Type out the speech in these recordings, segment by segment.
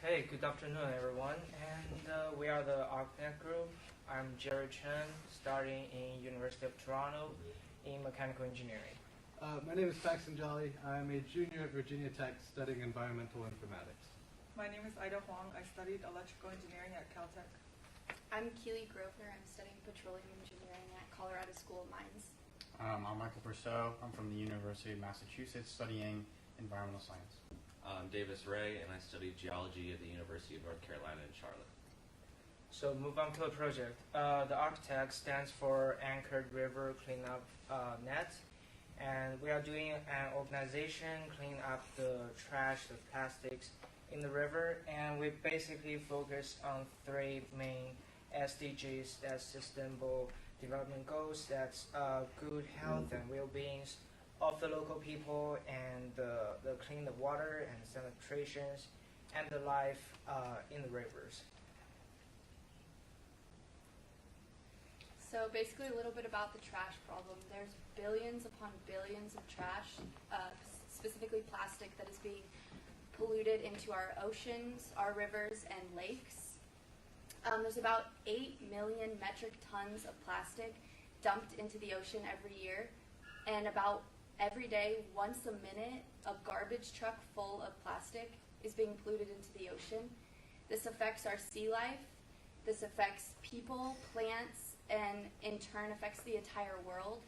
Hey, good afternoon, everyone. And we are the ArcNet group. I'm Jerry Chen, studying in University of Toronto in mechanical engineering. My name is Paxton Jolly. I'm a junior at Virginia Tech studying environmental informatics. My name is Ida Huang. I studied electrical engineering at Caltech. I'm Keely Grosvenor. I'm studying petroleum engineering at Colorado School of Mines. I'm Michael Brousseau. I'm from the University of Massachusetts studying environmental science. I'm Davis Ray, and I studied geology at the University of North Carolina in Charlotte. So move on to the project. The architect stands for Anchored River Cleanup Net. And we are doing an organization cleaning up the trash, the plastics in the river. And we basically focus on three main SDGs. That's Sustainable Development Goals. That's good health and well-being of the local people, and the clean the water and sanitations and the life in the rivers. So basically a little bit about the trash problem. There's billions upon billions of trash, specifically plastic, that is being polluted into our oceans, our rivers, and lakes. There's about 8 million metric tons of plastic dumped into the ocean every year, and about every day, once a minute, a garbage truck full of plastic is being polluted into the ocean. This affects our sea life, this affects people, plants, and in turn affects the entire world.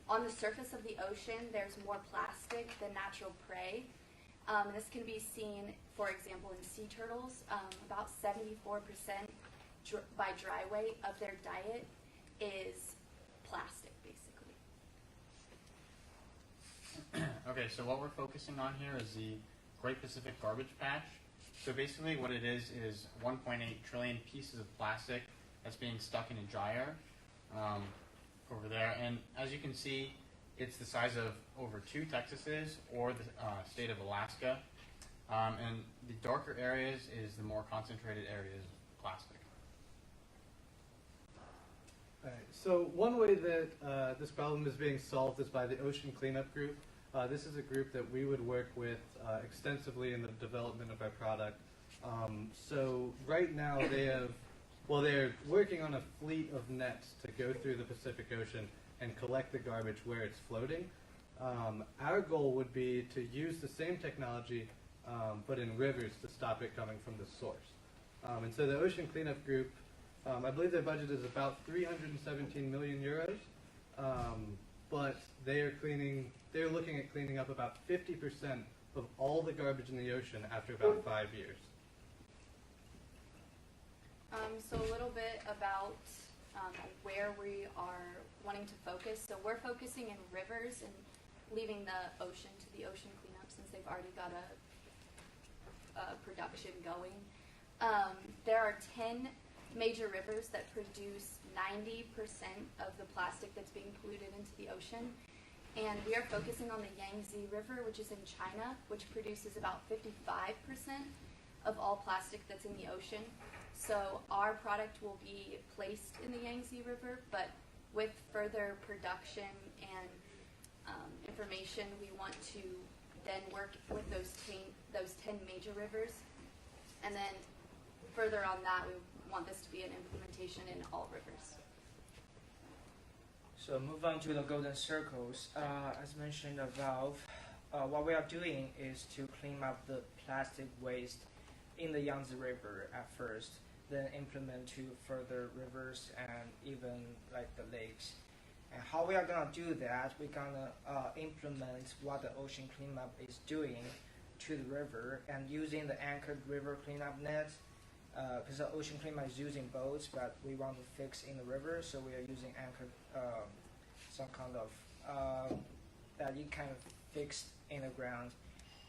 On the surface of the ocean, there's more plastic than natural prey. This can be seen, for example, in sea turtles. About 74% by dry weight of their diet is plastic, basically. Okay, so what we're focusing on here is the Great Pacific Garbage Patch. So basically what it is 1.8 trillion pieces of plastic that's being stuck in a dryer over there. And as you can see, it's the size of over 2 Texases or the state of Alaska. And the darker areas is the more concentrated areas of plastic. All right, so one way that this problem is being solved is by the Ocean Cleanup Group. This is a group that we would work with extensively in the development of our product. So right now they're working on a fleet of nets to go through the Pacific Ocean and collect the garbage where it's floating. Our goal would be to use the same technology, but in rivers, to stop it coming from the source. And so the Ocean Cleanup Group, I believe their budget is about 317 million euros, but they're looking at cleaning up about 50% of all the garbage in the ocean after about 5 years. So a little bit about where we are wanting to focus. So we're focusing in rivers and leaving the ocean to the ocean cleanup, since they've already got a production going. There are 10 major rivers that produce 90% of the plastic that's being polluted into the ocean. And we are focusing on the Yangtze River, which is in China, which produces about 55% of all plastic that's in the ocean. So our product will be placed in the Yangtze River, but with further production and information, we want to then work with those 10 major rivers. And then further on that, we want this to be an implementation in all rivers. So move on to the golden circles. As mentioned above, what we are doing is to clean up the plastic waste in the Yangtze River at first, then implement to further rivers and even like the lakes. And how we are gonna do that, we're gonna implement what the ocean cleanup is doing to the river, and using the Anchored River Cleanup Net, because the ocean cleanup is using boats, but we want to fix in the river, so we are using anchored, some kind of, that you kind of fixed in the ground.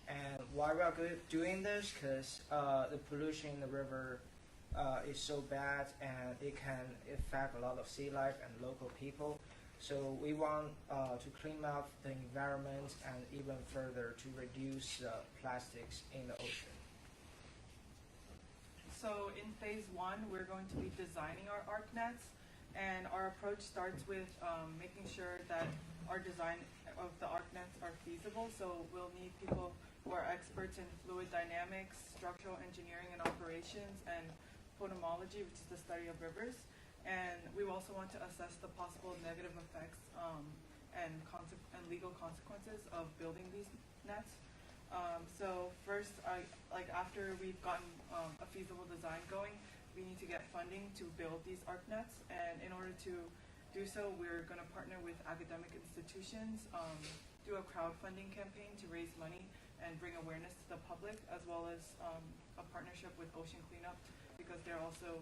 And why we are doing this, because the pollution in the river is so bad, and it can affect a lot of sea life and local people. So we want to clean up the environment and even further to reduce plastics in the ocean. So in phase 1, we're going to be designing our arc nets, and our approach starts with making sure that our design of the arc nets are feasible. So we'll need people who are experts in fluid dynamics, structural engineering and operations, and potamology, which is the study of rivers. And we also want to assess the possible negative effects and legal consequences of building these nets. So first, after we've gotten a feasible design going, we need to get funding to build these arc nets. And in order to do so, we're going to partner with academic institutions, do a crowdfunding campaign to raise money and bring awareness to the public, as well as a partnership with Ocean Cleanup, because they're also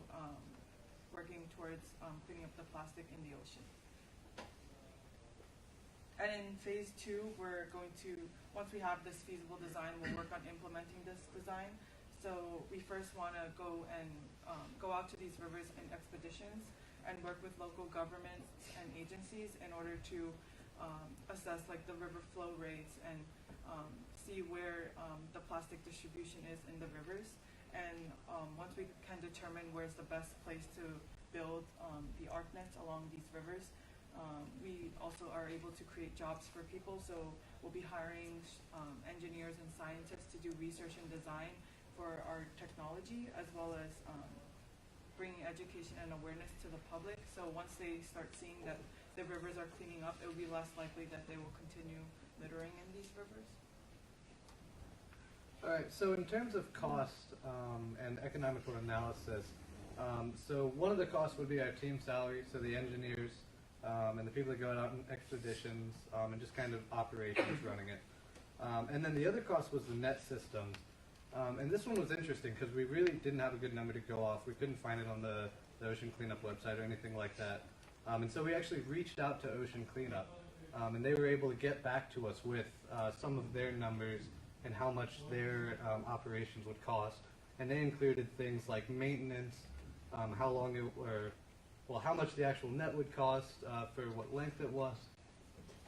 working towards cleaning up the plastic in the ocean. And in phase 2, we're going to, once we have this feasible design, we'll work on implementing this design. So we first want to go and go out to these rivers in expeditions and work with local governments and agencies in order to assess the river flow rates and see where the plastic distribution is in the rivers. And once we can determine where's the best place to build the arc nets along these rivers, we also are able to create jobs for people. So we'll be hiring engineers and scientists to do research and design for our technology, as well as bringing education and awareness to the public. So once they start seeing that the rivers are cleaning up, it will be less likely that they will continue littering in these rivers. All right, so in terms of cost and economical analysis, so one of the costs would be our team salary, so the engineers and the people that go out on expeditions and just kind of operations running it. And then the other cost was the net systems. And this one was interesting because we really didn't have a good number to go off. We couldn't find it on the Ocean Cleanup website or anything like that. And so we actually reached out to Ocean Cleanup, and they were able to get back to us with some of their numbers and how much their operations would cost. And they included things like maintenance, how long it, or well, how much the actual net would cost for what length it was,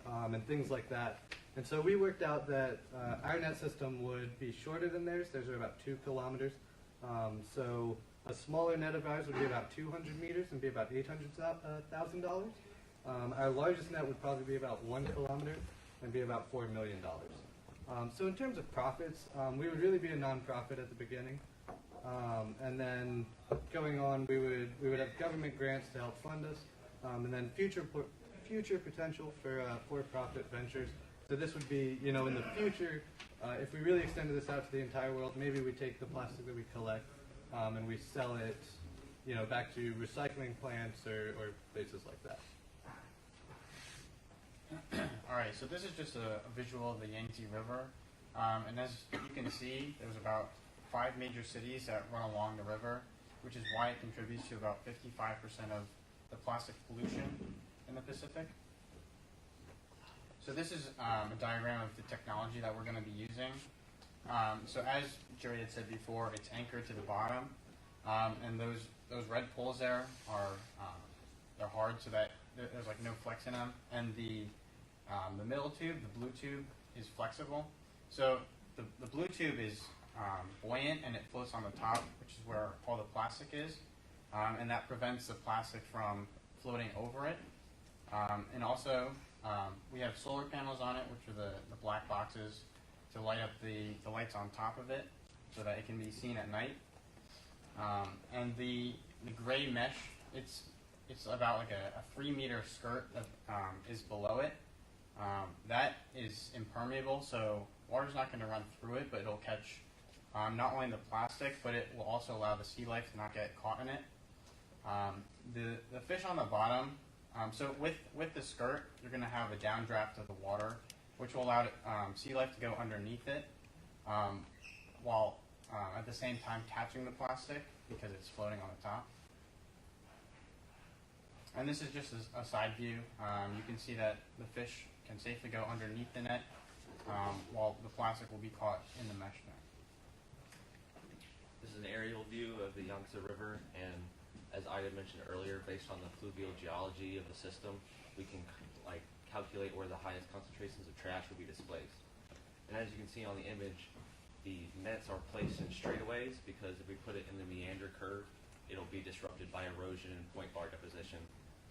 and things like that. And so we worked out that our net system would be shorter than theirs. Theirs are about 2 kilometers. So a smaller net of ours would be about 200 meters and be about $800,000. Our largest net would probably be about 1 kilometer and be about $4 million. So in terms of profits, we would really be a nonprofit at the beginning. And then going on, we would have government grants to help fund us, and then future potential for for-profit ventures. So this would be, in the future, if we really extended this out to the entire world, maybe we take the plastic that we collect and we sell it, back to recycling plants or places like that. All right, so this is just a visual of the Yankee River, and as you can see, there's about 5 major cities that run along the river, which is why it contributes to about 55% of the plastic pollution in the Pacific. So this is a diagram of the technology that we're going to be using. So as Jerry had said before, it's anchored to the bottom, and those red poles there are they're hard, so that there's like no flex in them, and the middle tube, the blue tube, is flexible. So the blue tube is buoyant and it floats on the top, which is where all the plastic is, and that prevents the plastic from floating over it. And also, we have solar panels on it, which are the black boxes to light up the lights on top of it so that it can be seen at night. And the gray mesh, it's about like a 3-meter skirt that is below it. That is impermeable, so water's not going to run through it, but it'll catch not only the plastic, but it will also allow the sea life to not get caught in it. The fish on the bottom, so with the skirt, you're going to have a downdraft of the water, which will allow sea life to go underneath it, while at the same time catching the plastic because it's floating on the top. And this is just a side view. You can see that the fish can safely go underneath the net, while the plastic will be caught in the mesh net. This is an aerial view of the Yangtze River, and as Ida mentioned earlier, based on the fluvial geology of the system, we can calculate where the highest concentrations of trash will be displaced. And as you can see on the image, the nets are placed in straightaways because if we put it in the meander curve, it'll be disrupted by erosion and point bar deposition.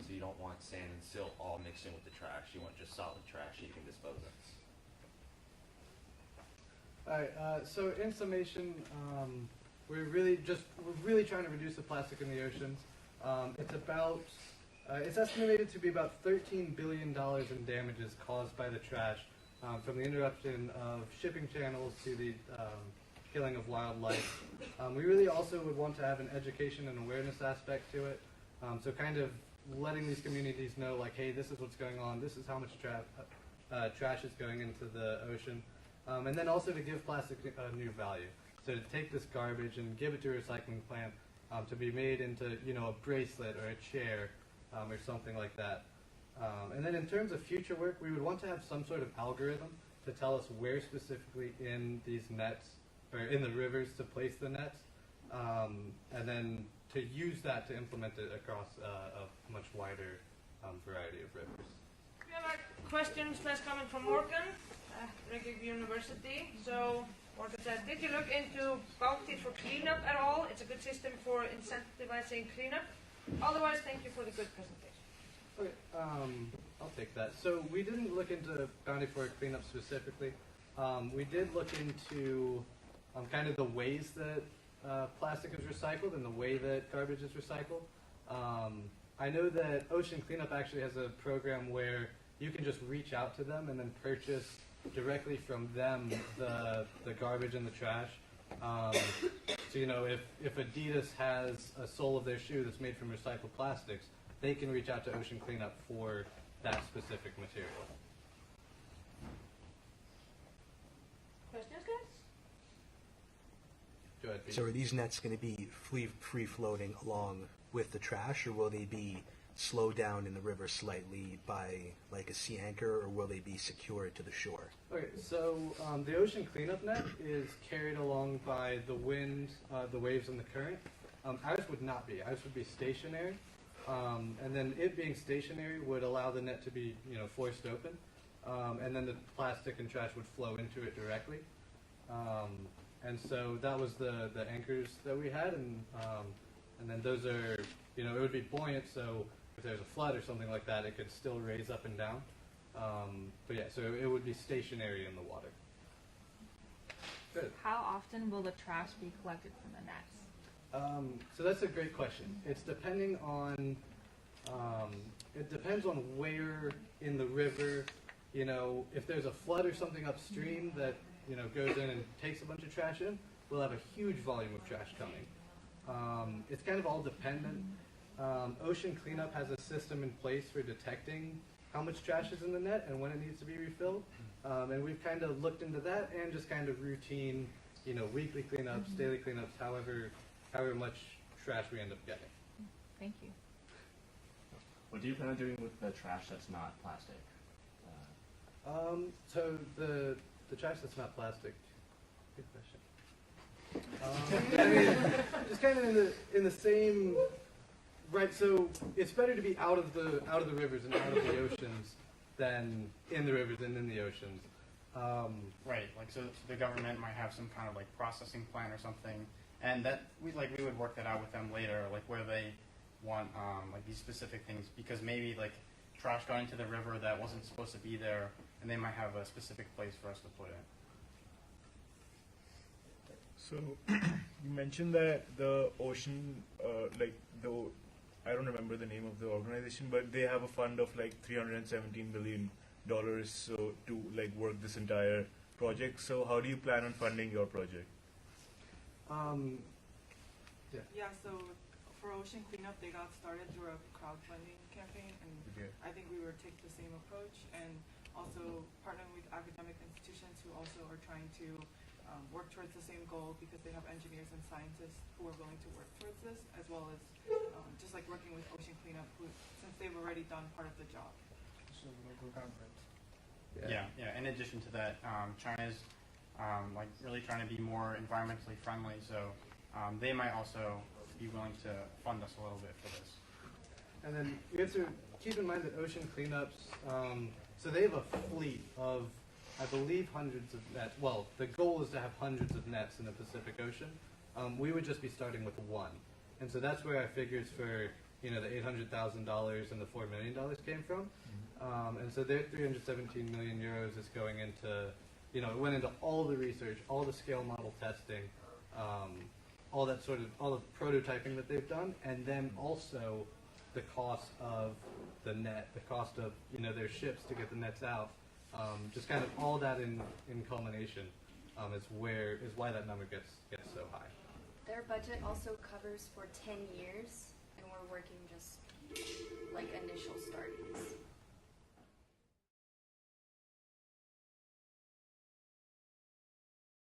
So you don't want sand and silt all mixed in with the trash. You want just solid trash that you can dispose of. All right. So in summation, we're really trying to reduce the plastic in the oceans. It's estimated to be about $13 billion in damages caused by the trash, from the interruption of shipping channels to the killing of wildlife. We really also would want to have an education and awareness aspect to it. So kind of letting these communities know, like, hey, this is what's going on, this is how much trash is going into the ocean. And then also to give plastic a new value. So to take this garbage and give it to a recycling plant to be made into, you know, a bracelet or a chair or something like that. And then in terms of future work, we would want to have some sort of algorithm to tell us where specifically in these nets, or in the rivers, to place the nets, and then to use that to implement it across a much wider variety of rivers. We have a question first coming from Morgan, Yankee University. So Morgan says, did you look into bounty for cleanup at all? It's a good system for incentivizing cleanup. Otherwise, thank you for the good presentation. Okay, I'll take that. So we didn't look into bounty for cleanup specifically. We did look into kind of the ways that plastic is recycled and the way that garbage is recycled. I know that Ocean Cleanup actually has a program where you can just reach out to them and then purchase directly from them the garbage and the trash. So, you know, if Adidas has a sole of their shoe that's made from recycled plastics, they can reach out to Ocean Cleanup for that specific material. Questions, guys? Go ahead, Pete. So are these nets going to be free floating along with the trash, or will they be slowed down in the river slightly by like a sea anchor, or will they be secured to the shore? Okay, so the ocean cleanup net is carried along by the wind, the waves, and the current. Ours would not be. Ours would be stationary, and then it being stationary would allow the net to be, you know, forced open, and then the plastic and trash would flow into it directly. And so that was the anchors that we had, and then those are, you know, it would be buoyant, so if there's a flood or something like that, it could still raise up and down. But yeah, so it would be stationary in the water. Good. How often will the trash be collected from the nets? So that's a great question. It's depending on, it depends on where in the river, you know, if there's a flood or something upstream that, you know, goes in and takes a bunch of trash in, we'll have a huge volume of trash coming. It's kind of all dependent. Ocean Cleanup has a system in place for detecting how much trash is in the net and when it needs to be refilled. And we've kind of looked into that and just kind of routine, you know, weekly cleanups, daily cleanups, however much trash we end up getting. Thank you. What do you plan on doing with the trash that's not plastic? So the trash that's not plastic. Good question. I mean, just kind of in the same. Right, so it's better to be out of the rivers and out of the oceans than in the rivers and in the oceans. Right, like so the government might have some kind of like processing plan or something, and that we would work that out with them later, like where they want like these specific things, because maybe like trash got into the river that wasn't supposed to be there, and they might have a specific place for us to put it. So you mentioned that the ocean, I don't remember the name of the organization, but they have a fund of like $317 million so to like work this entire project. So how do you plan on funding your project? Yeah, so for Ocean Cleanup, they got started through a crowdfunding campaign, and I think we would take the same approach, and also partnering with academic institutions who also are trying to work towards the same goal, because they have engineers and scientists who are willing to work towards this, as well as just like working with Ocean Cleanup, since they've already done part of the job. So local government. Yeah. In addition to that, China's like really trying to be more environmentally friendly, so they might also be willing to fund us a little bit for this. And then you have to keep in mind that Ocean Cleanups, so they have a fleet of, I believe, hundreds of nets. Well, the goal is to have hundreds of nets in the Pacific Ocean. We would just be starting with one. And so that's where our figures for, you know, the $800,000 and the $4 million came from. And so their 317 million euros is going into you know, it went into all the research, all the scale model testing, all that sort of, all the prototyping that they've done, and then also the cost of the net, the cost of, you know, their ships to get the nets out, just kind of all that in culmination is why that number gets so high. Their budget also covers for 10 years, and we're working just like initial startings.